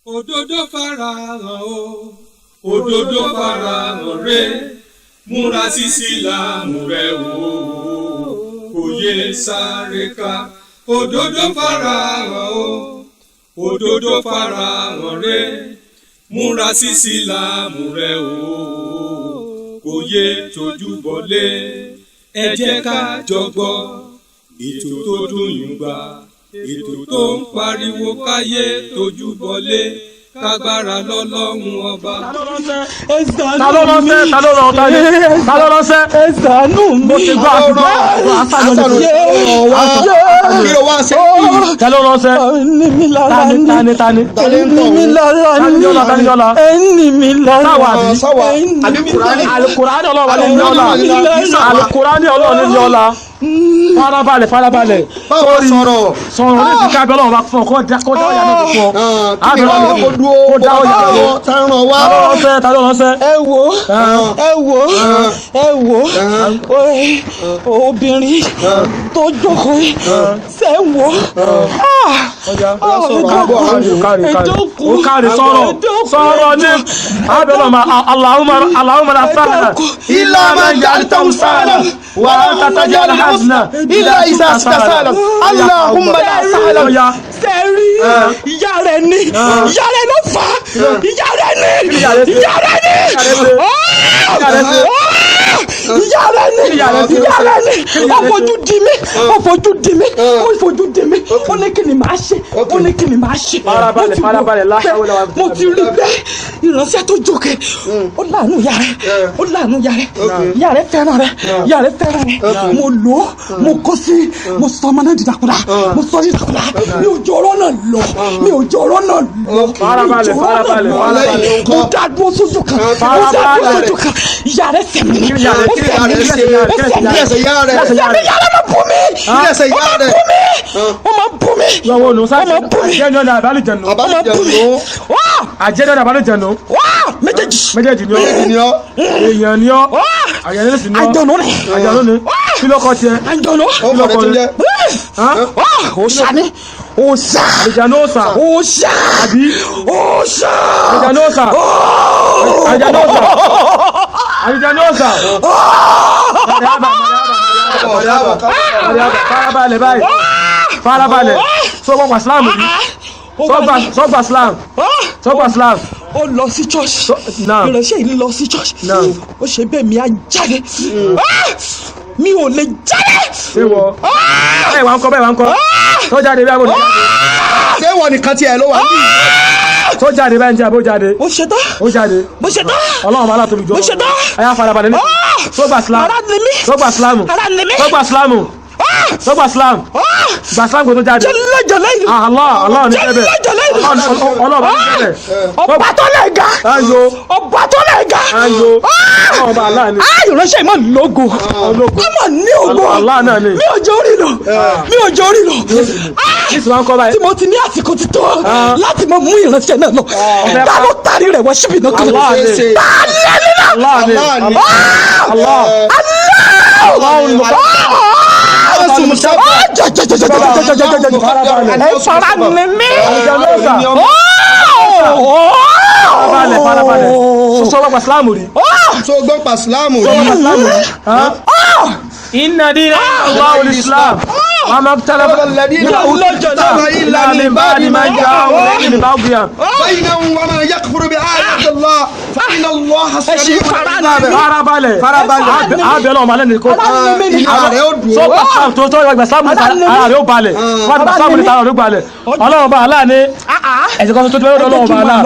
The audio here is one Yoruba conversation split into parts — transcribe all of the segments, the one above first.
Òdodo farahàn o, òdodo farahàn rẹ̀, múra sí Ìsìlámù rẹ̀ o, kò yé sáré ká. Òdodo farahàn o, òdodo farahàn rẹ̀, múra sí Ìsìlámù rẹ̀ o, kò yé tójú bọlé. Ẹ jẹ́ ká jọ gbọ́ ètò tó dùn yùn gbà, ètò tó ń pariwo káyé tójú bọlé, kágbára lọ́lọ́run ọba. Ta ló ránṣẹ́? Ẹ̀sánú mi. Mo ti gbọ́ àtúntò àṣàlọ́ ní. Ta ló ránṣẹ́? Ẹni mi lára ni. Tani. Ẹni mi lára ni. Taniyọ́lá. Ẹni mi lára ni. Sáwà àbí Al-Qur'ani Ọlọ́run ní ọlá. Al-Qur'ani Ọlọ́run ní ọlá. Farabalẹ̀. Báwo sọ̀rọ̀ ní ti kábẹ́ Ọlọ́run bá fún ọ kó dá ọ̀yà náà fún ọ. Kó dá ọ̀yà náà fún ọ. Ta ló ránṣẹ́? Ẹ wo obìnrin tó jókòó yìí ṣe ń wo. Ó kárí sọ̀rọ̀ ní abẹ́ Ọlọ́run Allahumma la sahla illa ma ja'altahu sahlan wa la tatajal hazna illa idha sahlan Allahumma la sahla. Sẹ́rí ìyá rẹ̀ ni ìyá rẹ̀ ló fà á ìyá rẹ̀ ni ìyá rẹ̀ ni ó fojú di mí ó ní kí ni màá ṣe mo ti rí bẹ́ẹ̀ ìránṣẹ́ tó jókè ó láàánú ìyá rẹ̀ fẹ́ràn rẹ̀ mo lò ó mo kó sí mo sọ ọmọ náà dìdàkudà mi ò jọ ọ̀rọ̀ náà lọ mo dá dúró sójú kan ìyá rẹ̀ sẹ̀mí ó máa bú mi. Àjẹ́dọ̀ àbálùjẹ̀nù. Méjèèjì ni ọ́. Èèyàn ni ọ́. Àyẹ̀lẹ́ sì ni ọ́. Àjọ̀nù ni. Kí ló kọ́ tiẹ̀? Àjọ̀nù. Òòṣà ni. Àjẹ̀nù òòṣà. Àbí? Àjẹ̀nù òòṣà. Farabalẹ̀. Sọ́gbà Islam yìí. Sọ́gbà Islam. Ó lọ sí church. Ìránṣẹ́ yìí lọ sí church. Ó ṣe bẹ́ẹ̀ mi á jáde. Mi ò lè jáde. Ṣé wọ? Bẹ́ẹ̀ wá ń kọ́. Tó jáde bí a kò ní jáde. Ṣé wọ nìkan tiẹ̀ ló wà ní? Tó jáde báyìí ní abó jáde. Ó ṣe tán. Ọlọ́run máa látòlù jọ. Ẹ yá farabalẹ̀ ní. Sọ́gbà Islam. Gba Islam kò tó jáde. Allah ní kẹ́bẹ̀. Ọlọ́ọ̀bá ní kẹ́bẹ̀. Ọba tó lè ga. Ọba Allah ni. Ìránṣẹ́ ìmọ̀ lógo. Ọmọ ní ògo. Allah náà ni. Mi ò jẹ́ orí lọ. Ìsìnkú kọ́ báyìí. Tí mo ti ní àsìkò ti tó láti mọ mú ìránṣẹ́ náà lọ. Ta ló tari rẹ̀ wá síbi náà kan. Allah ni. Farabalẹ̀. Sọ́gbà Islam rí. Inna dina Allahul Islam. وما اختلف الذين اوتوا الكتاب الا من بعد ما جاءهم من بغيا بينهم وما يكفر بآيات الله فإن الله سريع الحساب. farabalẹ̀ abẹ́ ọlọ́run malẹ́ ní kó tó ìgbà sáàmù ara rẹ̀ ó balẹ̀ wọ́n sáàmù ní tààrà rẹ̀ ó balẹ̀ ọlọ́run bá aláà ní ẹ̀sìn kan tó tó lọ́dọ̀ ọlọ́run bá aláà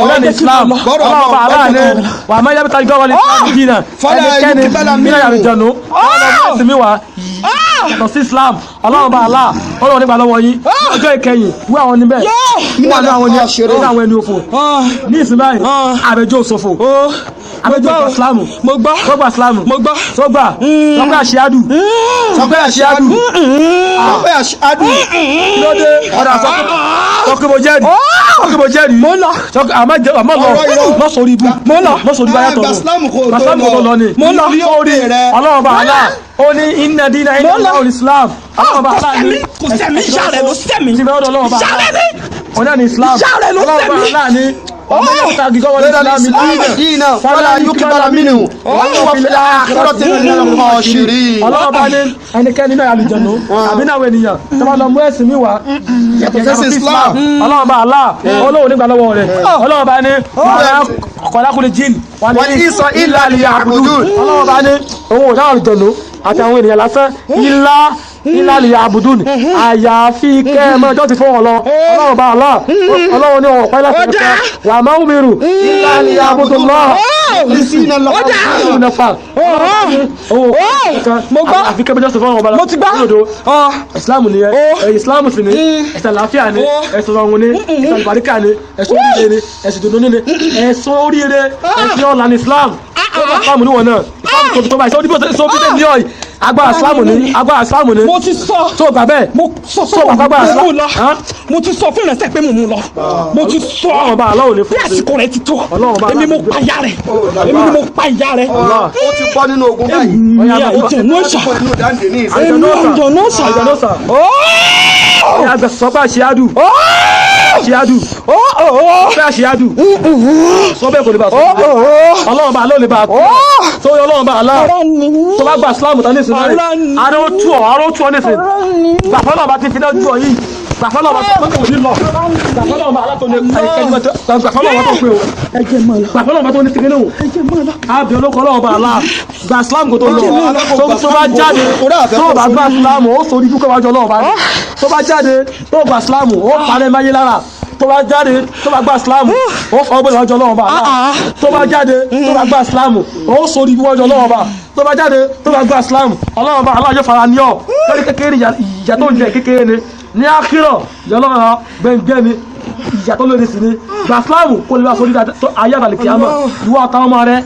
ọlọ́run Islam ọlọ́run bá aláà ní wà máa yábítà gọ́wọ́lì ìdínà ẹnikẹ́ni nínú àyàrí jẹnu ọlọ́run ẹ̀sìn mi wà yàtọ̀ sí Islam ọlọ́run bá aláà ọlọ́run nígbà lọ́wọ́ yín ọjọ́ ìkẹyìn wí àwọn níbẹ̀ wí àwọn ẹni òfò ní ìsìn báyìí àbẹjọ́ òṣòfò àbẹjọ́ Islam sọ́gbà Islam sọ́gbà àṣíádù lóde ọ̀dà sọ́kìbò jẹ́rìí àmọ́ lọ́sọ̀rí ibú ayátọ̀ lọ ní ọlọ́run bá aláà ó ní inna dina inda Islam ọlọ́run bá aláà ní kò sẹ́mi ìyá rẹ̀ ló sẹ́mi ti bẹ́ẹ̀ ọlọ́run bá aláà ọ̀nà ní Islam ìyá rẹ̀ ló ọlọ́run bá tẹ̀lé. aláàní ọmọ yẹn ta gígọ́ wọn ní Islam دينا فلا يقبل منه وهو في الآخرة من الخاسرين. ọlọ́run bá ní ẹnikẹ́ni náà àlùjànnú àbí náà wọ ènìyàn tó bá lọ mú ẹ̀sìn mi wá yàtọ̀ sí Islam ọlọ́run bá aláà olóhùn nígbà lọ́wọ́ rẹ̀ ọlọ́run bá ní ọ̀kọ̀lákùnrin jìn wà ní ìsọ ilà liya'budun. ọlọ́run bá ní òun ò dá àlùjànnú àti àwọn ènìyàn lásán ilá liya'budun àyàfi kẹ́ẹ̀mọ́ ọjọ́ ti fún wọn lọ ọlọ́run bá aláà ọlọ́run ní ọ̀pá láti ẹ̀ka wà máa ń mìíràn ilá liya'budullah mo gbọ́ àfi kẹ́bíjọ́ sọ fún ọmọ ọba mo ti gbọ́ ìsìláàmù ni ìsìláàmù sì ni ẹ̀sìn àlàáfíà ni ẹ̀sìn ọ̀run ni ẹ̀sìn àlùbáríkà ni ẹ̀sìn oríire ni ẹ̀sìn dùnú ni ẹ̀sìn oríire ẹ̀sìn ọ̀là ní islam islam níwọ̀n náà islam tó báyìí sọ bí ní ọ̀yì agbára islam ni mo ti sọ tó gbà bẹ́ẹ̀ mo sọ fún agbára lọ mo ti sọ fún ìrẹsẹ̀ pé mo mú lọ mo ti sọ ọba aláwọ̀ ní bí àsìkò rẹ̀ ti tó Ọlọ́run bá èmi mo pa ìyá rẹ̀ èmi ni mo pa ìyá rẹ̀ ó ti bọ́ nínú ogun báyìí. èmi àjọ̀nú ọ̀sà èmi àjọ̀nú ọ̀sà àjọ̀nọ́sà àgbẹ̀ sọ́pà ṣíádù fẹ́ ṣíádù sọ bẹ́ẹ̀ kò lè bá sọ ọlọ́run bá ló lè bá tó yọ ọlọ́run bá aláà tó bá gba islam tán nísìnyí rẹ̀ aró tú ọ nísìnyí gbàfọ́lọ́ bá ti fi náà tú ọ yìí gbàfọ́lọ́ bá tó kò ní lọ gbàfọ́lọ́ bá alátó ní gbàfọ́lọ́ bá tó pé o gbàfọ́lọ́ bá tó ní tìkínú àbí olóko ọlọ́run bá aláà gba islam kò tó lọ tó bá jáde tó bá gba islam ó sọ orí dúkọ́ wájú ọlọ́run bá ní tó bá jáde tó gba islam ó parẹ́ máyé lára tó bá jáde tó bá gba islam ó fọ ọgbẹ́ ìwájú ọlọ́run bá tó bá jáde tó bá gba islam ó sọ orí ìwájú ọlọ́run bá tó bá jáde tó bá gba islam ọlọ́run bá aláàjọ fara ní ọ lórí kékeré ìyà tó ń jẹ kékeré ni ní àkírọ̀ yọlọ́run gbẹ̀ngbẹ̀ ni ìyà tó lóde sí ni gba islam kó lè wá sórí ayé àtàlẹ̀ kìámọ̀ ìwọ àtàwọn ọmọ rẹ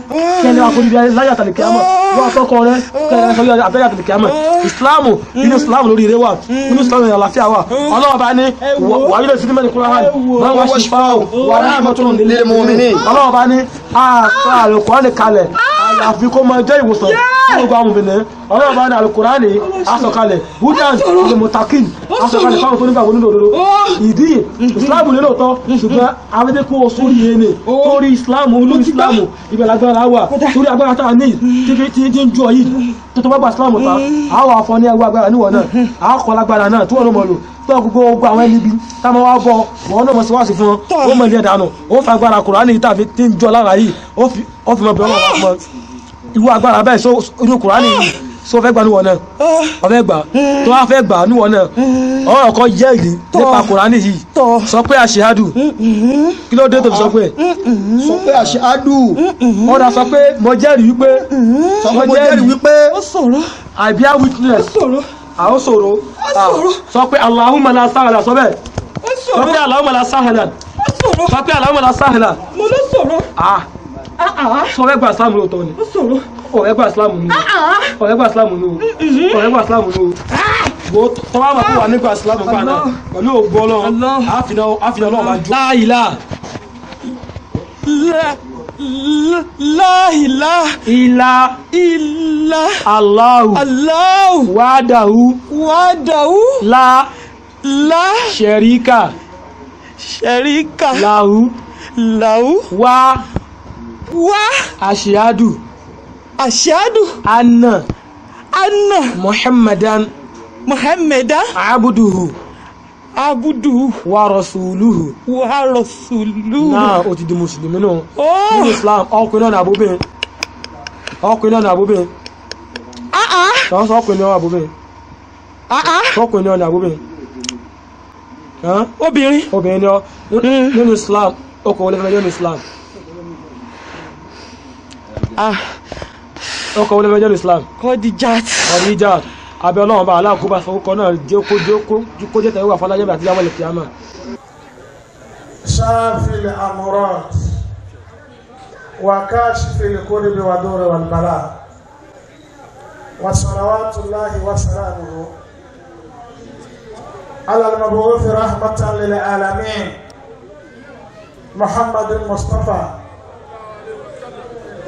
kẹ́lẹ́ wá sórí láyé àtàlẹ̀ kìámọ̀ ìwọ àtọkọ rẹ kẹ́lẹ́ wá sórí àtàlẹ̀ kìámọ̀ islam nínú islam lórí ire wà nínú islam ní àlàáfíà wà ọlọ́run bá ní wàá yóò sílẹ̀ mẹ́rin kúrò hàn máa wá sí fáwọn wà ní àmọ́tún lil mu'minin. ọlọ́run bá ní àṣà àlùkùránì kalẹ̀ àyàfi kó máa jẹ́ ìwòsàn fún gbogbo àwọn obìnrin ọlọ́run bá ní àlùkùránì aṣọ̀kalẹ̀ budan ilé mutakin aṣọ̀kalẹ̀ fáwọn tó nígbàgbọ́ nínú òdodo ìdí ìsìláàmù nílò tọ́ ṣùgbọ́n abẹ́dẹ́ kó o sórí yẹn ni torí ìsìláàmù olú ìsìláàmù ibẹ̀ lágbára wà torí agbára tá a ní tí ń ju ọ yìí tó bá gba ìsìláàmù ta àwọn afọ ní ẹgbẹ́ agbára níwọ̀n náà àkọ́ lágbára náà tí wọ́n ló mọ̀ lò tó gbogbo àwọn ẹni bí táwọn wá bọ̀ wọ́n náà mọ̀ sí wá sí fún wọn ó mọ̀ ilé ẹ̀dánù ó fa agbára Kùránì tàbí tí ń jọ lára yìí ó fi mọ̀ bí ọlọ́run wá irú agbára bẹ́ẹ̀ so inú Kùránì yìí so fẹ́ gbà níwọ̀n náà ọ̀fẹ́ gbà tó wá fẹ́ gbà níwọ̀n náà ọ̀rọ̀ kan jẹ́ ìdí nípa Kùránì yìí sọ pé àṣehádù kí ló dé tó fi sọ pé àṣehádù ọ̀dà sọ pé mo jẹ́rìí wípé I bear witness àwọn sọ̀rọ̀ sọ pé Allahumma la sahla sọ bẹ́ẹ̀ sọ pé Allahumma la sahla sọ pé Allahumma la sahla mo ló sọ̀rọ̀ sọ fẹ́ gba Islam lóòótọ́ ni ọ̀rẹ́ gba Islam ni ọ̀rẹ́ gba Islam ni ọ̀rẹ́ gba Islam ni bó tọ́ bá máa kó wà nígbà Islam gbà náà pẹ̀lú ògbó ọlọ́run àfihàn náà máa jó. láìlá ilá Allahu wàdáhù lá ṣẹ̀ríkà láhù wá àṣíádù anna muhammadan abuduhu wa rasuluhu náà ó ti di mùsùlùmí náà nínú islam ọkùnrin náà àbúbìn ọkùnrin náà àbúbìn ọkùnrin náà àbúbìn obìnrin náà nínú islam ọkùnrin olè fẹ́ nínú islam ọkọ̀ wọlé mẹ́jọ́ islam Khadijat abẹ́ ọlọ́run bá aláàkóbá fọwọ́kọ́ náà kó jẹ́ tẹ̀wọ́ àfọlájẹ́ àti yàwó lè kíyàmà. شافي الأمراض وكاشف الكرب ودور والبلاء وصلوات الله وسلامه على المبعوث رحمة للعالمين محمد المصطفى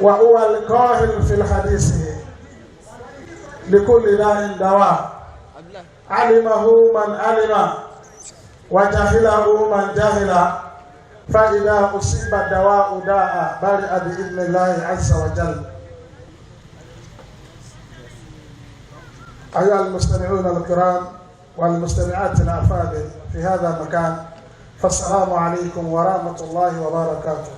وهو القاهر في الحديث لكل داء دواء علمه من علم وجهله من جهل فإذا أصيب الدواء داء برئ بإذن الله عز وجل. أيها المستمعون الكرام والمستمعات الأفاضل في هذا المكان، فالسلام عليكم ورحمة الله وبركاته.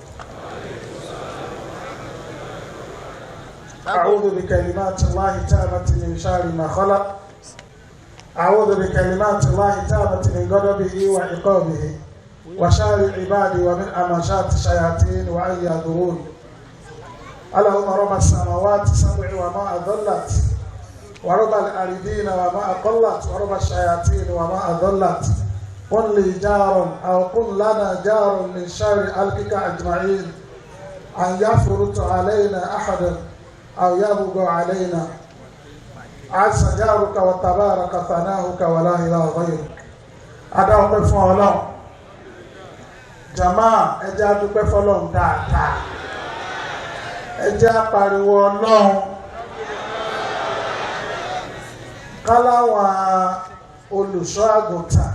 أعوذ بكلمات الله التامة من شر ما خلق. أعوذ بكلمات الله التامة من غضبه وعقابه وشر عبادي ومن أمشات الشياطين وأن يضرون. اللهم رب السماوات السبع وما أضلت، ورب الأرضين وما أقلت، ورب الشياطين وما أضلت. قل لي جار أو قل لنا جار من شر خلقك أجمعين، أن يفرط علينا أحد أو يبغى علينا. عز جارك وتبارك ثناؤك ولا إله غيرك. أدعوك فولون جماعة ẹjẹ́ adúpẹ́ fọ́lọ́run dáadáa, ẹjẹ́ apariwo Ọlọ́run káláwọn olùṣọ́ àgùntàn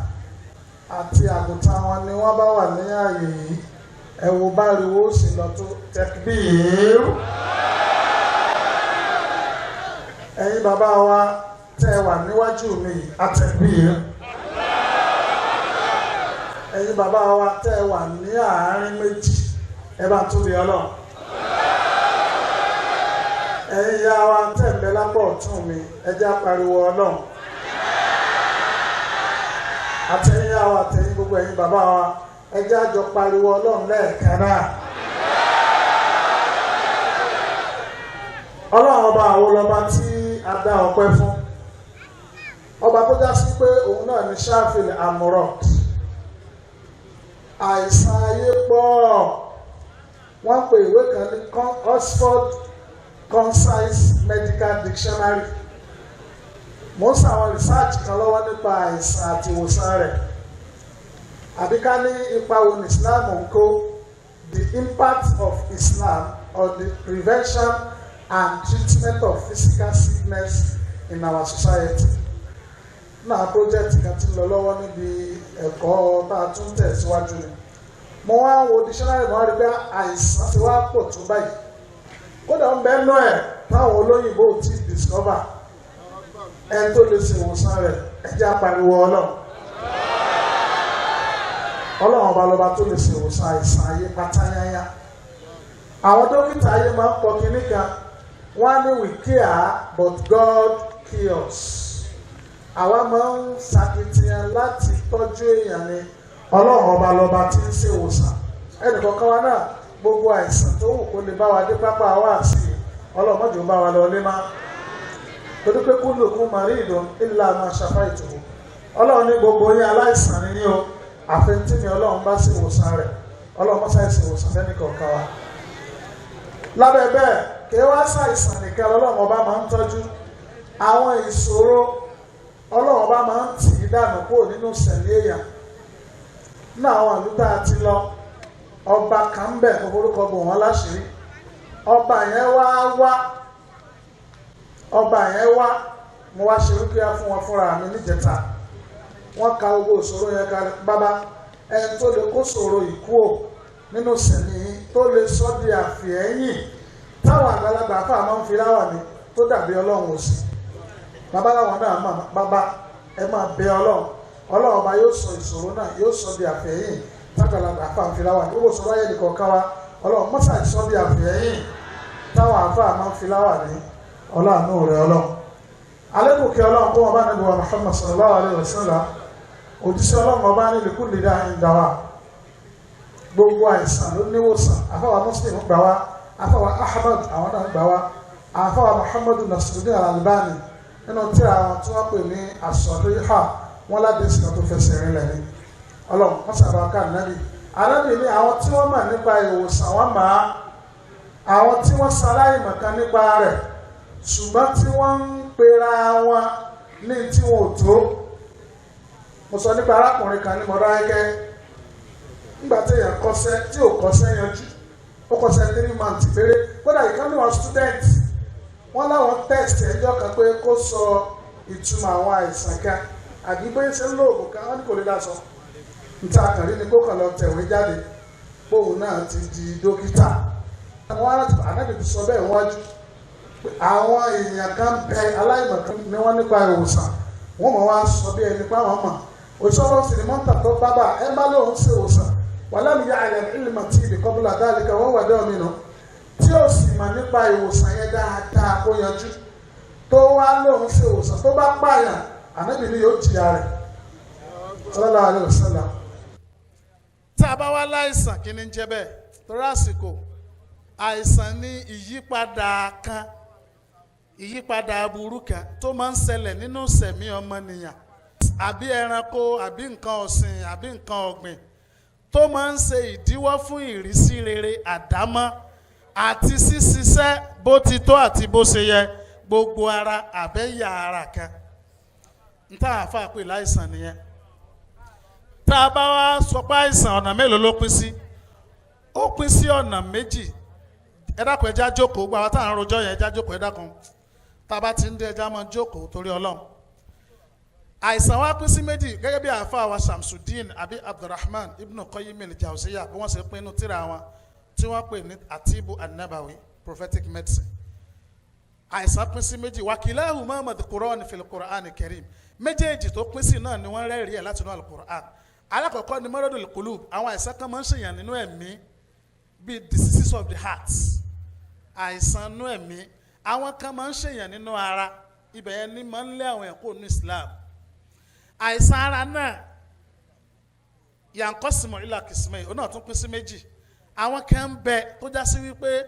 àti àgùntàn wọn ni wọ́n bá wà ní ààyè yìí, ẹ̀wò báriwo sì lọ tó takbir. Ẹ̀yin bàbá wa tẹ́ wà níwájú mi àtakbir. Ẹ̀yin bàbá wa tẹ́ wà ní àárín méjì, ẹ bá tóbi Ọlọ́run. Ẹ̀yin ìyá wa tẹ́ ń bẹ lápò ọ̀tún mi, ẹ jẹ́ apariwo Ọlọ́run. Àtẹ̀yin ìyá wa àtẹ̀yin gbogbo ẹ̀yin bàbá wa, ẹ jẹ́ àjọ pariwo Ọlọ́run lẹ́ẹ̀kan náà. Ọlọ́run ọba àwọn ọba tí a dá ọpẹ́ fún, ọba tó já sí pé òun náà ní ṣáfìlì àmúrọ̀. Àìsàn ayé pọ̀, wọ́n pe ìwé kan ní Oxford Concise Medical Dictionary. Mo ń ṣàwọn research kan lọ́wọ́ nípa àìsàn àti ìwòsàn rẹ̀. Àbí ká ní ipa wo ní Islam ń kó, the impact of Islam on the prevention and treatment of physical sickness in our society. Náà project kan ti lọ lọ́wọ́ níbi ẹ̀kọ́ tá a tún tẹ̀síwájú ni. Mo wá wo dictionary mo wá rí pé àìsàn ti wá pọ̀ tó báyìí. Kódà ń bẹ́ẹ̀ nú ẹ̀ táwọn olóyìnbó ti discover ẹni tó lè ṣe ìwòsàn rẹ̀, ẹ jẹ́ apariwo Ọlọ́run. Ọlọ́run ọba lọ́ba tó lè ṣe ìwòsàn àìsàn ayé pátáyáyá. Àwọn dókítà ayé máa ń pọ̀ kínní kan, wọ́n á ní we care but God cures. Àwa máa ń ṣàkitiyan láti tọ́jú èèyàn ni, Ọlọ́run ọba lọ́ba tí ń ṣe ìwòsàn. Ẹnìkọ̀ọ̀kan wa náà gbogbo àìsàn tó wù kó lè bá wa dé pápá wa sí Ọlọ́run mọ́jọ́ bá wa lọ lé má. Torí pé kullukum maridun illa ma shafaytuhu. Ọlọ́run ní gbogbo yín aláìsàn ni o, àfẹ́ntí mi Ọlọ́run bá ṣe ìwòsàn rẹ̀. Ọlọ́run mọ́sá ṣe ìwòsàn fẹ́nìkọ̀ọ̀kan wa. Lábẹ́ bẹ́ẹ̀ kí wá ṣàìsàn nìkan Ọlọ́run ọba máa ń tọ́jú. Àwọn ìṣòro Ọlọ́run ọba máa ń tì í dànù kúrò nínú ìṣẹ̀lẹ̀ èèyàn. Ní àwọn ìlú tá a ti lọ, ọba kan ń bẹ̀ orúkọ bò wọ́n láṣìírí. Ọba yẹn wá mo wá ṣe rúkìá fún wọn fúnra mi níjẹta. Wọ́n ka gbogbo ìṣòro yẹn kalẹ̀. Bàbá ẹni tó lè kó ṣòro ìkú ò nínú ìṣẹ̀lẹ̀ tó lè sọ di àfihẹ́yìn táwọn àgbàlagbà fà máa ń fi láwà ní tó dàbí Ọlọ́run òsì. Bàbá láwọn náà mà bàbá ẹ máa bẹ Ọlọ́run. Ọlọ́run ọba yóò sọ ìṣòro náà yóò sọ di àfihẹ́yìn tágbàlagbà fà ń fi láwà ní. Gbogbo ìṣòro ayé nìkan ká wa Ọlọ́run mọ́sà ìsọ di àfihẹ́yìn táwọn àfà máa ń fi láwà ní. Ọlọ́run rẹ̀ Ọlọ́run. Alẹ́kùn kí Ọlọ́run kó wọn bá níbi wa Muhammad sallallahu alayhi wa sallam. Òjíṣẹ́ Ọlọ́run ọba ní likulli da'in dawa. Gbogbo àìsàn ló níwòsàn. Àfáwà Muslim gbà wá, àfáwà Ahmad àwọn náà gbà wá, àfáwà Muhammadu Nasiruddin Al-Albani nínú tí àwọn tí wọ́n pè ní as-Sahiha wọn láti ìsìnkà tó fẹsẹ̀ rinlẹ̀ ni. Ọlọ́run wọ́n sábà ká nàbì. Ànábì ní àwọn tí wọ́n mọ̀ nípa ìwòsàn wọn máa, àwọn tí wọ́n ṣaláì mọ̀kan nípa rẹ̀ ṣùgbọ́n tí wọ́n ń pera wọn ní tí wọn ò tó. Mo sọ nípa arákùnrin kan ní Mọdákẹ́kẹ́ nígbà tí èèyàn kọ́ṣẹ́ tí ò kọ́ṣẹ́ yanjú, ó kọ́ṣẹ́ 3 months péré. Kódà ìkànnì wọn student wọ́n láwọn test ẹjọ́ kan pé kó sọ ìtumọ̀ àwọn àìsàn kan àbí bóyá ṣe ń lo oògùn kan wọ́n ní kò lè dá sọ. níta àkàrí ni kó kàn lọ tẹ̀wé jáde bóun náà ti di dókítà. àwọn anábì ti sọ bẹ́ẹ̀ wájú pé àwọn èèyàn kan bẹ aláìmọ̀kan ni wọ́n nípa ìwòsàn wọ́n mọ̀ wá sọ bí ẹni pé àwọn mọ̀ òṣìṣẹ́ sì ni mọ́tà tó bábà ẹ bá lóun ṣe ìwòsàn wàlámù yá àyàn ìlímọ̀ tí ìdí kọ́bùlà dáàlìkà wọ́n wà dẹ́wọ̀n mi nù tí ó sì mọ̀ nípa ìwòsàn yẹn dáadáa kó yanjú tó wá lóun ṣe ìwòsàn tó bá pààyàn ànábì ni yóò jìyà rẹ̀ sallallahu alaihi wasallam. tá a bá wá láìsàn kí ni ń jẹ́ bẹ́ẹ̀ torí àsìkò àìsàn ní ìyípadà kan ìyípadà aburú kan tó máa ń ṣẹlẹ̀ nínú sẹ̀mí ọmọnìyàn àbí ẹranko àbí nǹkan ọ̀sìn àbí nǹkan ọ̀gbìn tó máa ń ṣe ìdíwọ́ fún ìrísí rere àdámọ́ àti ṣíṣiṣẹ́ bó ti tó àti bó ṣe yẹ gbogbo ara àbẹ́yà ara kan n tá a fà pé láìsàn nìyẹn. tá a bá wá sọ pé àìsàn ọ̀nà mélòó ló pín sí ó pín sí ọ̀nà méjì. ẹ dákun ẹja jókòó gba àwọn táwọn rojọ́ yẹn ẹja jókòó ẹ dákun tá a bá ti ń dé ẹja máa jókòó torí Ọlọ́run. àìsàn wa pín sí méjì gẹ́gẹ́ bí àáfàá wa Shamsuddin àbí Abdulrahman Ibn Qayyim al-Jawziyya bí wọ́n ṣe pinnu tírà wọn tí wọ́n pè ní Atibu an-Nabawi prophetic medicine. àìsàn pín sí méjì wakilahuma madhkurani fil Qur'an al-Karim méjèèjì tó pín sí náà ni wọ́n rẹ́rìí ẹ̀ láti inú al-Qur'an. alákọ̀ọ́kọ́ ni maradul qulub àwọn àìsàn kan máa ń ṣèyàn nínú ẹ̀mí bíi diseases of the heart àìsàn nínú ẹ̀mí àwọn kan máa ń ṣèyàn nínú ara ibẹ̀ yẹn ni máa ń lé àwọn ẹ̀kọ́ ní Islam. àìsàn ara náà yankosimu ila kismei ó náà tún pín sí méjì àwọn kan ń bẹ tó já sí wípé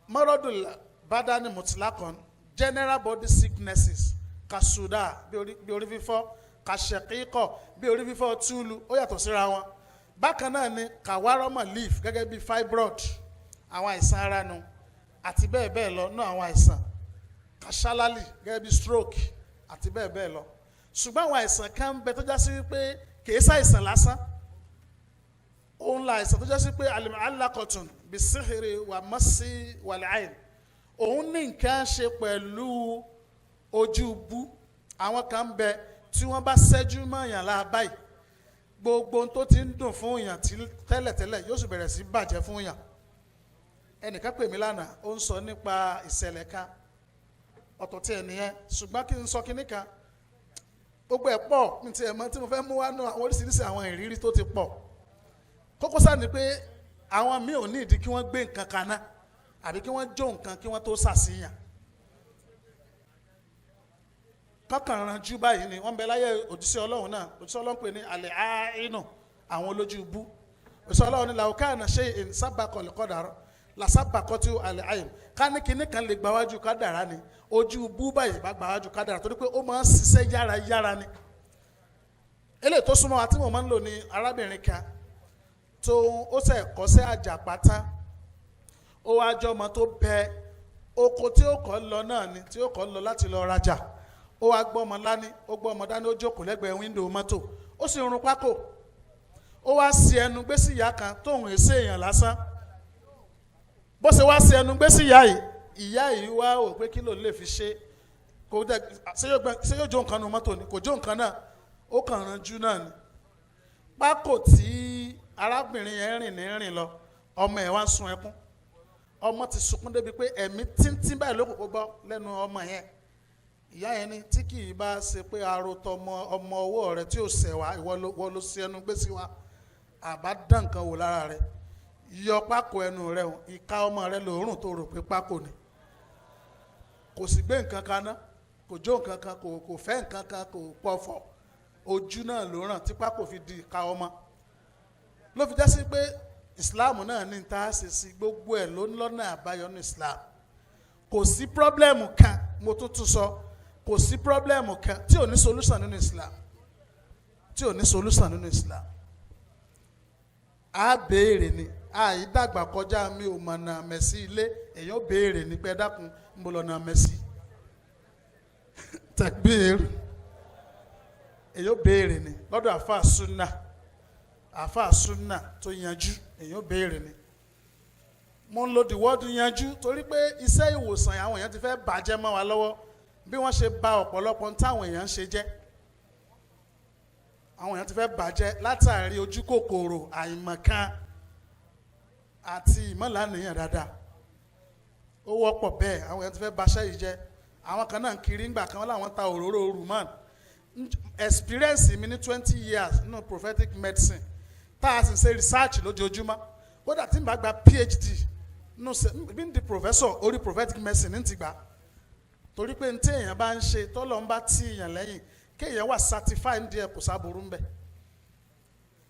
maradul badani mutlaqan general body sicknesses kasuda bí orí fífọ́ kàṣẹ̀kíkọ̀ bí orí fífọ́ túlù ó yàtọ̀ síra wọn. bákan náà ni kawaroma leaf gẹ́gẹ́ bí fibroid àwọn àìsàn ara nu àti bẹ́ẹ̀ bẹ́ẹ̀ lọ náà àwọn àìsàn kàṣálálì gẹ́gẹ́ bí stroke àti bẹ́ẹ̀ bẹ́ẹ̀ lọ. ṣùgbọ́n àwọn àìsàn kan ń bẹ tó já sí wípé kìí ṣàìsàn lásán òun la àìsàn tó já sí pé alákọ̀tún bí síhìrì wà mọ́sí wàlẹ́àìn òun ní nǹkan ṣe pẹ̀lú ojú bú àwọn kan ń bẹ tí wọ́n bá ṣẹ́jú mọ́ èèyàn láàbáyì gbogbo ohun tó ti ń dùn fún èèyàn tẹ́lẹ̀tẹ́lẹ̀ yóò sì bẹ̀rẹ̀ sí bàjẹ́ fún èèyàn. ẹnìkan pè mí lánàá ó ń sọ nípa ìṣẹ̀lẹ̀ kan ọ̀tọ̀ tí ẹ̀ nìyẹn ṣùgbọ́n kí n sọ kinní kan gbogbo ẹ̀ pọ̀ ní ti ẹ̀ mọ́ tí mo fẹ́ mú wá nù àwọn oríṣiríṣi àwọn ìrírí tó ti pọ̀ kókó sáà ni pé àwọn míì ò ní ìdí kí wọ́n gbé nǹkan kan náà àbí kí wọ́n jó nǹkan kí wọ́n tó ṣàṣìyàn kọ́kàn ranjú báyìí ni wọ́n bẹ láyé òjíṣẹ́ Ọlọ́run náà òjíṣẹ́ Ọlọ́run pè ní àlẹ́ àínú àwọn olójú ibú òjíṣẹ́ Ọlọ́run ní làwùká náà ṣe é sábàkọ̀ lẹ́kọ̀dàrọ̀ làsábàkọ̀ tí àlẹ́ àyè ká ní kinní kan lè gbáwájú kádàrá ni ojú ibú báyìí bá gbáwájú kádàrá torí pé ó máa ń ṣiṣẹ́ yára yára ni. eléyìí tó súnmọ́ wa tí mo máa ń lò ní arábìnrin kan tó ó ṣe kọ́ṣẹ́ àjàpátá ó wá jọ ọmọ tó bẹ oko tí ó kọ́ lọ náà ni tí ó kọ́ lọ láti lọ rajà ó wá gbọ́ ọmọ lání ó gbọ́ ọmọ dání ó jókòó lẹ́gbẹ̀ẹ́ wíńdò mọ́tò ó sì rún pákó ó wá sí ẹnu gbé sí ìyá kan tóun èsè èèyàn lásán bó ṣe wá sí ẹnu gbé sí ìyá yìí wá ò pé kí ló lè fi ṣe kò dẹ ṣé yóò jó nǹkan nu mọ́tò ni kò jó nǹkan náà ó kàn ranjú náà ni pákó tí arábìnrin yẹn rìn lọ ọmọ ẹ̀ wá sun ẹkún ọmọ ti sunkún débi pé ẹ̀mí tíntín báyìí ló kò gbọ́ lẹ́nu ọmọ yẹn ìyá yẹn ní tí kì í bá ṣe pé arotọ ọmọ ọwọ́ rẹ tí ò ṣẹ̀ wá ìwọ ló ṣe ẹnu gbé sí wa àbá dán nǹkan wò lára rẹ yọ pákó ẹnu rẹ o ìka ọmọ rẹ lòórùn tó rò pé pákó ni kò sì gbé nǹkan kan ná kò jó nǹkan kan kò fẹ́ nǹkan kan kò pọ̀fọ̀ ojú náà ló ràn tí pákó fi di ìka ọmọ ló fi já sí pé Islam náà ní ta ṣe sí gbogbo ẹ̀ ló ń lọ́nà àbáyọ ní Islam kò sí pírọ́blẹ́mù kan mo tún sọ kò sí pírọ́blẹ́mù kan tí ò ní solution nínú Islam tí ò ní solution nínú Islam a béèrè ni àìdàgbà kọjá mi ò mọ̀nà mẹ́sì ilé èèyàn béèrè ní pé dákun ń bọ̀ lọ́nà mẹ́sì takbir èèyàn béèrè ni lọ́dọ̀ àfáà súnà tó yanjú èèyàn béèrè ni mo ń lo the word yanjú torí pé iṣẹ́ ìwòsàn àwọn èèyàn ti fẹ́ bàjẹ́ mọ́ wa lọ́wọ́ bí wọ́n ṣe bà ọ̀pọ̀lọpọ̀ táwọn èèyàn ń ṣe jẹ́ àwọn èèyàn ti fẹ́ bàjẹ́ látàrí ojú kòkòrò àìmọ̀kan àti ìmọ̀lánìyàn dáadáa ó wọ́pọ̀ bẹ́ẹ̀ àwọn èèyàn ti fẹ́ baṣẹ́ yìí jẹ́ àwọn kan náà kiri ńgbà kan láwọn ta òróró rùmọ́n experience mi ní 20 years nínú prophetic medicine tá a sì ń ṣe research lójoojúmọ́ kódà tí n bá gba PhD bí n di professor orí prophetic medicine ní ti gbà torí pé n tí èèyàn bá ń ṣe tọ́lọ́ ń bá tí èèyàn lẹ́yìn kéèyàn wà certified díẹ̀ kò sábòrú ń bẹ̀.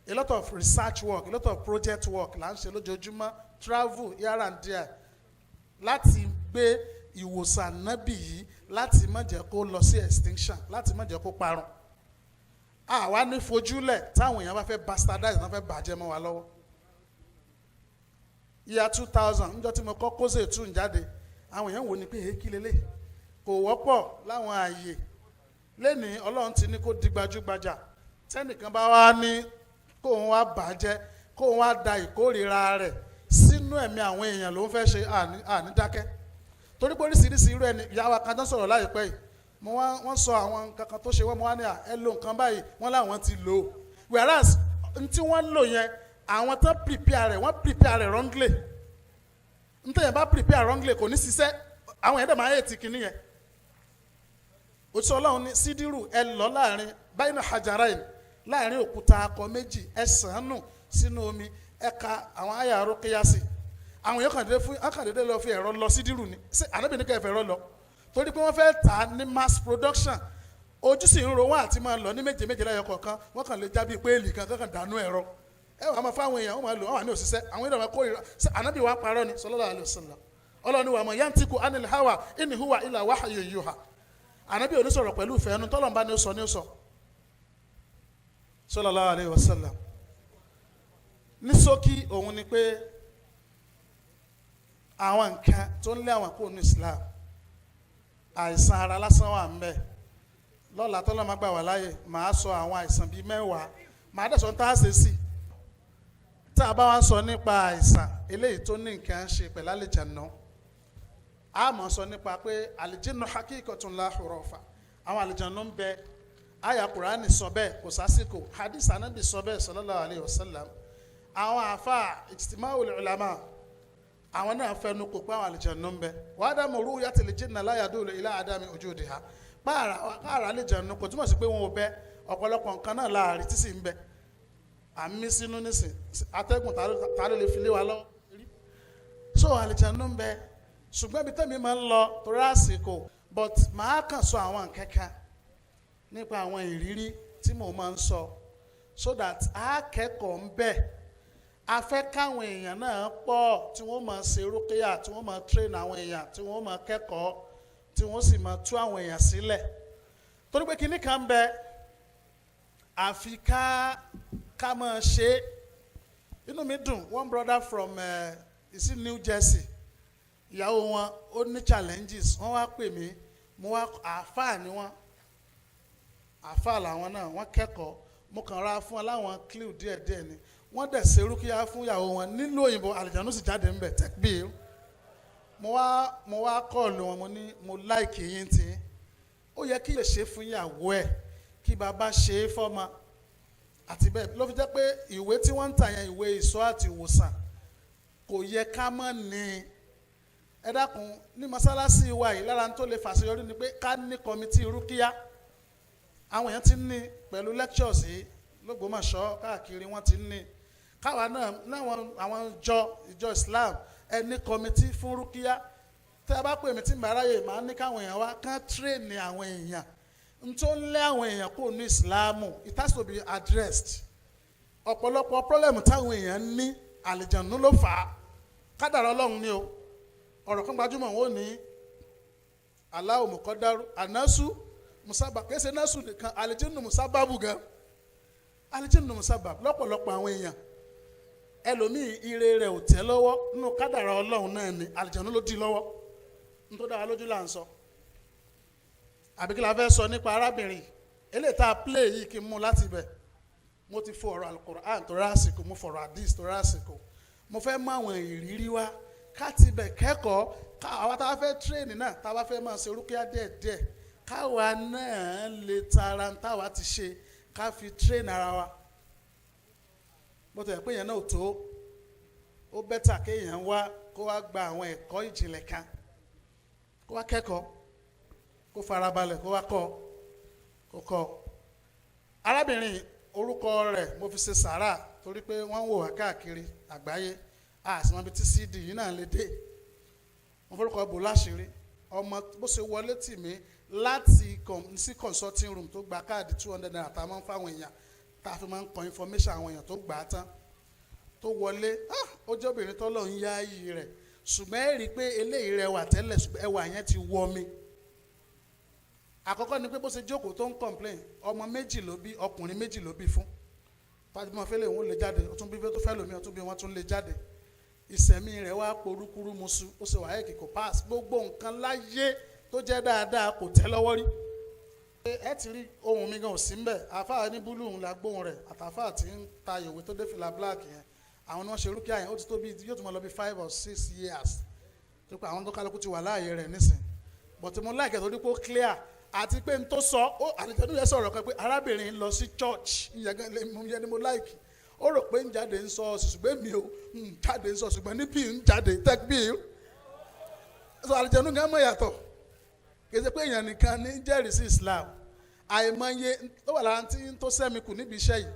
A lot of research work, a lot of project work là ń ṣe lójoojúmọ́, travel here and there láti gbé ìwòsàn nábì yìí láti má jẹ́ kó lọ sí extinction, láti má jẹ́ kó parun. Àwa ní fojúlẹ̀ táwọn èèyàn bá fẹ́ bastardize náà fẹ́ bàjẹ́ mọ́ wa lọ́wọ́. Year 2000 níjọ́ tí mo kọ́ kóṣe tún jáde àwọn èèyàn wò ní pé èékí lélẹ̀ kò wọ́pọ̀ láwọn ààyè lẹ́nìí Ọlọ́run ti ní kó di gbajúgbajà tẹ́nìkan bá wá ní kóun wá bàjẹ́ kóun wá da ìkórìíra rẹ̀ sínú ẹ̀mí àwọn èèyàn ló ń fẹ́ ṣe ànídákẹ́ torí pé oríṣiríṣi irú ẹni ìyá wa kan tán sọ̀rọ̀ láìpẹ́ yìí wọ́n sọ àwọn kankan tó ṣe wọ́n mo wá ní ẹ lo nǹkan báyìí wọ́n láwọn ti lò ó whereas n tí wọ́n lò yẹn àwọn tán prepare rẹ̀ wọ́n prepare rẹ̀ wrongly n tẹ̀yẹ̀ bá prepare wrongly kò ní ṣiṣẹ́ àwọn yẹn dẹ̀ máa yẹ̀ tì kìíní yẹn òtún Ọlọ́run ní sídìrú ẹ lọ láàrin báyìí náà hajarain láàrin òkúta akọ méjì ẹ sànù sínú omi ẹ ka àwọn àyà rókèyàsì àwọn yẹn kàn déédéé lọ fi ẹ̀rọ lọ sídìrú ni ṣé ànábì ní ká ẹ̀fẹ̀ ẹ̀rọ lọ torí pé wọ́n fẹ́ tà á ní mass production ojú sì ń ro wọn àti máa lọ ní méje méje lẹ́yọ kọ̀ọ̀kan wọ́n kàn lè jábí péèlì kan kankan dànù ẹ̀rọ ẹ wàá máa fáwọn èèyàn wọ́n máa lò wọ́n wà ní òṣìṣẹ́ àwọn èèyàn máa kórìíra ànábì wa parọ́ ni sallallahu alaihi wasallam Ọlọ́run wa ma yantiku anil hawa in huwa illa wahyun yuha ànábì ò ní sọ̀rọ̀ pẹ̀lú ìfẹ́ ẹnu tọ́lọ́mbá ni ó sọ ní ó sọ sallallahu alaihi wasallam ní ṣókí òun ni pé àwọn nǹkan tó ń lé àwọn kó ní Islam àìsàn ara lásán wà ń bẹ lọ́la tọ́lọ́ máa gbà wá láàyè màá sọ àwọn àìsàn bíi 10 màá dẹ̀ sọ tá a ṣe sí tá a bá wá sọ nípa àìsàn eléyìí tó ní nǹkan ṣe pẹ̀lú àlìjànnú a mọ̀ sọ nípa pé àlìjínú hakíkọ̀tún la hurufa àwọn àlìjànnú ń bẹ àyà Kùránì sọ bẹ́ẹ̀ kò sásìkò hadith Ànábì sọ bẹ́ẹ̀ sallallahu alaihi wasallam àwọn àfa ijtima'ul ulama àwọn náà fẹnu kò pé àwọn àlìjànnú ń bẹ wàdà mọ̀rú yàtìlì jìnnà la yadulu ila adami wujudiha pààrà àlìjànnú kò túmọ̀ sí pé wọn ò bẹ ọ̀pọ̀lọpọ̀ nǹkan náà láàrin tí sì ń bẹ àmì sínú nísìn atẹ́gùn ta ló lè fi lé wa lọ rí so àlìjànnú ń bẹ ṣùgbọ́n ibi tẹ́mi máa ń lọ torí àsìkò but màá kàn sọ àwọn kẹ́kẹ́ nípa àwọn ìrírí tí mò ń máa ń sọ so that a kẹ́kọ̀ọ́ ń bẹ a fẹ́ káwọn èèyàn náà pọ̀ tí wọ́n máa ṣe rúkìá tí wọ́n máa train àwọn èèyàn tí wọ́n máa kẹ́kọ̀ọ́ tí wọ́n sì máa tú àwọn èèyàn sílẹ̀ torí pé kinní kan ń bẹ àfi ká máa ṣe é inú mi dùn one brother from New Jersey ìyàwó wọn ó ní challenges wọ́n wá pè mí mo wá àáfàá ni wọ́n àáfàá làwọn náà wọ́n kẹ́kọ̀ọ́ mo kàn ra fún wọn láwọn clue díẹ̀díẹ̀ ni wọ́n dẹ̀ ṣe rúkìá fún ìyàwó wọn nílùú òyìnbó àlìjànnú sì jáde ń bẹ̀ tẹ́kbíl mo wá kọ́ọ̀lù wọn mo ní mo láìkì yín tí ó yẹ kí lè ṣe fún ìyàwó ẹ̀ kí bàbá ṣe é fọ́mọ àti bẹ́ẹ̀ ló fi jẹ́ pé ìwé tí wọ́n ń tà yẹn ìwé ìṣọ́ àti ìwòsàn kò yẹ ká mọ̀ ní ẹ dákun ní mọ́sálásí wa yìí lára tó lè fàṣeyọrí ni pé ká ní kọ́mítì rúkìá àwọn èèyàn ti ní pẹ̀lú lectures yìí l'Ógbómọ̀ṣọ́ káàkiri wọ́n ti ní káwa náà àwọn ìjọ Islam ẹni kọ́mítì fún rúkìá tẹ́ ẹ bá pè mí tí màá ráyè máa ní káwọn èèyàn wá kán tírèènì àwọn èèyàn n tó ń lé àwọn èèyàn kó ní Islam it has to be addressed ọ̀pọ̀lọpọ̀ problem táwọn èèyàn ní àlìjànnú ló fà á kádàrá Ọlọ́run ni o ọ̀rọ̀ kan gbajúmọ̀ wọn ò ní Allahu muqaddaru anasu musabab kìí ṣe nasu nìkan àlìjànnú musababu gan àlìjànnú musabab lọ́pọ̀lọpọ̀ àwọn èèyàn ẹlòmíì ire rẹ̀ ò tẹ́ lọ́wọ́ nínú kádàrá Ọlọ́run náà ni àlìjànnú ló dí lọ́wọ́ nítorí dára lójú là ń sọ àbí kí la fẹ́ sọ nípa arábìnrin eléyìí tá a play yìí kí n mú láti bẹ̀ mo ti fọ ọ̀rọ̀ alukur'an torí àsìkò mo fọ̀rọ̀ hadith torí àsìkò mo fẹ́ mú àwọn ìrírí wá ká ti bẹ̀ kẹ́kọ̀ọ́ àwa tá a fẹ́ tírèènì náà tá a bá fẹ́ máa ṣe rúkìá díẹ̀díẹ̀ káwa náà lè tara táwa ti ṣe ká fi train ara wa bó tẹ̀ pé yẹn náà tó ó bẹ́tà kéèyàn wá kó wá gba àwọn ẹ̀kọ́ ìjìnlẹ̀ kan kó wá kẹ́kọ̀ọ́ kó farabalẹ̀ kó wá kọ́ kó kọ́ arábìnrin orúkọ rẹ̀ mo fi ṣe sàrà torí pé wọ́n ń wò wá káàkiri àgbáyé àti wọn bí tí cd yìí náà lè dé wọn forúkọ bò láṣìírí ọmọ bó ṣe wọlé tì mí láti sí consulting room tó gba káàdì 200 naira tá a máa ń fáwọn èèyàn tá a fi máa ń kọ information àwọn èèyàn tó gbà á tán tó wọlé ó jẹ́ obìnrin tó lọ́ọ́ ń yá iyì rẹ̀ ṣùgbọ́n ẹ rí i pé eléyìí rẹwà tẹ́lẹ̀ ṣùgbọ́n ẹwà yẹn ti wọ mi àkọ́kọ́ ni pé bó ṣe jókòó tó ń complain ọmọ méjì ló bí ọkùnrin méjì ló bí fún fàdúmọ̀ fẹ́lẹ̀ òun lè jáde ó tún bí tó fẹ́ lómi ó tún bí wọ́n tún lè jáde ìsẹ̀mí rẹ̀ wá porúkúrú musu ó ṣe wàhálà kìkò pass gbogbo nǹkan láyé tó jẹ́ dáadáa kò tẹ́ lọ́wọ́ rí ẹ ti rí ohun mi gan ò sí mbẹ àfáà ní búlù ńlá gbóhùn rẹ̀ àtàfáà tí ń ta ìwé tó dé fìlà black yẹn àwọn náà ṣe rúkìá yẹn ó ti tó bí yóò tún máa lọ bí 5 or 6 years tó pé àwọn tó kálukú ti wà láàyè rẹ̀ nísìn but mo láìkẹ́ tó dípò clear àti pé n tó sọ ó àlejò yẹn sọ̀rọ̀ kan pé arábìnrin lọ sí church ìyẹn ni mo láìkì ó rò pé ń jáde ń sọ ṣùgbọ́n mi ò ń jáde ń sọ ṣùgbọ́n níbí ń jáde tẹ́gbìl sọ àlejò yẹn mọ̀ yàtọ̀ kì í ṣe pé èèyàn nìkan ní jẹ́rìí sí Islam àìmọye tó wà lára tí ń tó sẹ́mi kù níbi iṣẹ́ yìí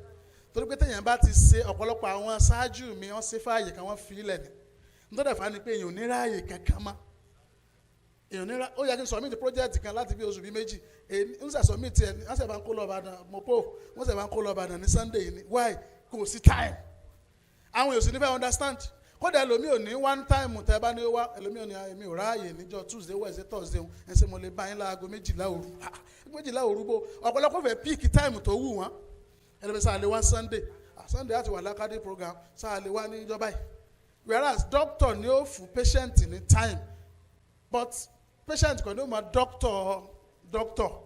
torí pé téèyàn bá ti ṣe ọ̀pọ̀lọpọ̀ àwọn ṣáájú mi wọ́n ṣe fáàyè kan wọ́n fi ilẹ̀ ni nítorí ẹ̀fà ni pé èèyàn ò ní ráàyè kankan mọ́ èèyàn ní ra ó yẹ kí n submit project kan láti bí oṣù bíi méjì ń ṣe submit ẹ̀ wọ́n ṣe bá ń kó lọ Ìbàdàn mọ̀pọ̀ wọ́n ṣe bá ń kó lọ Ìbàdàn ní Sunday yìí ni why kò sí time àwọn èèyàn sì ní fẹ́ understand kódà ẹlòmíì ò ní one time tẹ́ bá ní ó wá ẹlòmíì ò ní èmi ò ráàyè níjọ́ Tuesday Wednesday Thursday ẹ̀ ṣe mo lè bá yín láago 12 òru 12 òru bó ọ̀pọ̀lọpọ̀ fẹ́ pick time tó wù wọ́n ẹlòmíì sáà lè wá Sunday Sunday àti wà lákàdé program sáà lè wá ní ìjọba yìí whereas doctor ni ó fún patient ní time but patient kò ní ó máa doctor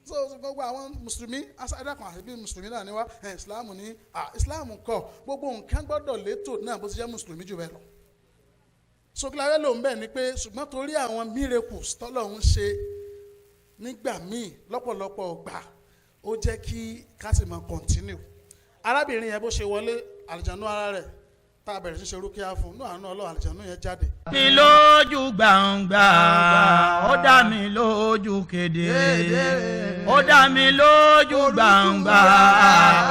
so gbogbo àwọn mùsùlùmí asádákan àti bí mùsùlùmí náà ni wá Islam ní Islam kọ́ gbogbo nǹkan gbọ́dọ̀ létò náà bó ti jẹ́ mùsùlùmí jù bẹ́ẹ̀ lọ sókèlárẹ́ ló ń bẹ̀ ni pé ṣùgbọ́n torí àwọn miracles tọ́lọ́run ṣe nígbà míì lọ́pọ̀lọpọ̀ ọgbà ó jẹ́ kí ká sì máa continue arábìnrin yẹn bó ṣe wọlé àlìjánu ara rẹ̀ tá a bẹ̀rẹ̀ sí ṣe rúkìá fún náà àánú Ọlọ́run àlìjánu yẹn jáde. mi lójú gbangba ó dá mi lójú kedere ó dá mi lójú gbangba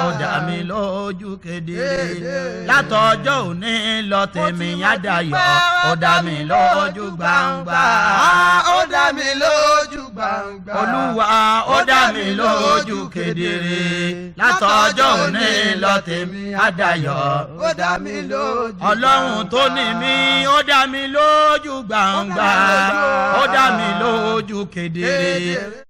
ó dá mi lójú kedere látọjọ́ òní lọ tèmi àdáyọ̀ ó dá mi lójú gbangba ó dá mi lójú gbangba Olúwa ó dá mi lójú kedere látọjọ́ òní lọ tèmi àdáyọ̀ ó dá mi lójú Ọlọ́run tó ní mi ó dá mi lójú gbangba ó dá mi lójú kedere.